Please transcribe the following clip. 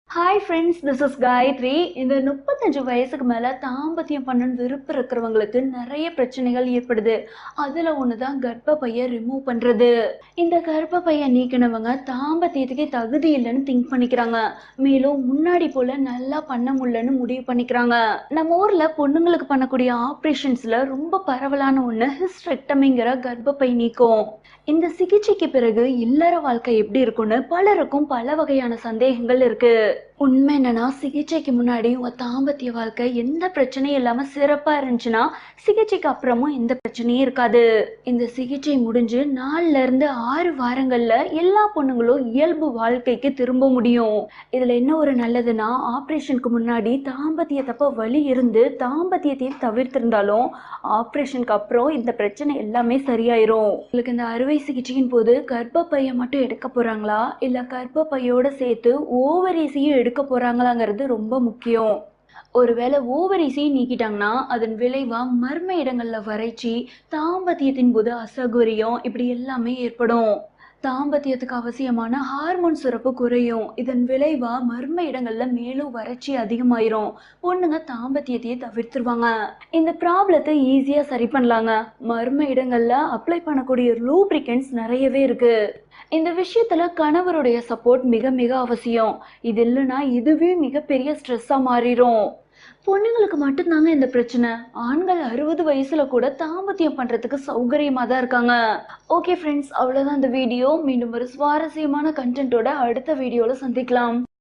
Hi friends, this is Gayathri. இந்த 35 வயசுக்கு மேலே தாம்பத்தியம் பண்ணணும்னு விருப்பம் இருக்கிறவங்களுக்கு நிறைய பிரச்சனைகள் ஏற்படுது. அதில் ஒன்று தான் கர்ப்பப்பையை ரிமூவ் பண்ணுறது. இந்த கர்ப்பப்பையை நீக்கினவங்க தாம்பத்தியத்துக்கே தகுதி இல்லைன்னு திங்க் பண்ணிக்கிறாங்க. மேலும் முன்னாடி போல் நல்லா பண்ண முடியலன்னு முடிவு பண்ணிக்கிறாங்க. நம்ம ஊரில் பொண்ணுங்களுக்கு பண்ணக்கூடிய ஆப்ரேஷன்ஸில் ரொம்ப பரவலான ஒன்று ஹிஸ்டெக்டமிங்கிற கர்ப்பப்பை நீக்கம். இந்த சிகிச்சைக்கு பிறகு இல்லற வாழ்க்கை எப்படி இருக்கும்னு பலருக்கும் பல வகையான சந்தேகங்கள் இருக்கு. உண்மை என்னன்னா, சிகிச்சைக்கு முன்னாடி உங்க தாம்பத்திய வாழ்க்கை எந்த பிரச்சனையும் இல்லாம சிறப்பா இருந்துச்சுன்னா சிகிச்சைக்கு அப்புறமும் எந்த பிரச்சனையும் இருக்காது. இந்த சிகிச்சை முடிஞ்சு 4 to 6 வாரங்கள்ல எல்லா பொண்ணுங்களும் இயல்பு வாழ்க்கைக்கு திரும்ப முடியும். இதுல என்ன ஒரு நல்லதுன்னா, ஆப்ரேஷனுக்கு முன்னாடி தாம்பத்தியத்தப்ப வலி இருந்து தாம்பத்தியத்தையும் தவிர்த்திருந்தாலும் ஆப்ரேஷனுக்கு அப்புறம் இந்த பிரச்சனை எல்லாமே சரியாயிரும். உங்களுக்கு இந்த அறுவை சிகிச்சையின் போது கர்ப்பப்பையை மட்டும் எடுக்க போறாங்களா இல்ல கர்ப்பப்பையோட சேர்த்து ஓவரீஸையும் எடுக்க போறாங்களாங்கிறது ரொம்ப முக்கியம். ஒருவேளை ஓவரீஸையும் நீக்கிட்டாங்கன்னா அதன் விளைவா மர்ம இடங்கள்ல வறட்சி, தாம்பத்தியத்தின் போது அசௌகரியம் இப்படி எல்லாமே ஏற்படும். தாம்பத்தியத்துக்கு அவசியமான ஹார்மோன் சுரப்பு குறையும். இதன் விளைவா மர்ம இடங்கள்ல மேலும் வறட்சி அதிகமாயிரும். பொண்ணுங்க தாம்பத்தியத்தையே தவிர்த்துருவாங்க. இந்த ப்ராப்ளத்தை ஈஸியா சரி பண்ணலாங்க. மர்ம இடங்கள்ல அப்ளை பண்ணக்கூடிய லூப்ரிகன்ட்ஸ் நிறையவே இருக்கு. இந்த விஷயத்துல கணவருடைய சப்போர்ட் மிக மிக அவசியம். இது இல்லைன்னா இதுவே மிகப்பெரிய ஸ்ட்ரெஸ்ஸா மாறிடும். பொண்ணுங்களுக்கு மட்டும்தாங்க இந்த பிரச்சனை. ஆண்கள் 60 வயசுல கூட தாம்பத்தியம் பண்றதுக்கு சௌகரியமா தான் இருக்காங்க. ஓகே ஃப்ரெண்ட்ஸ், அவ்வளவுதான் இந்த வீடியோ. மீண்டும் ஒரு சுவாரஸ்யமான கண்டென்ட்டோட அடுத்த வீடியோல சந்திக்கலாம்.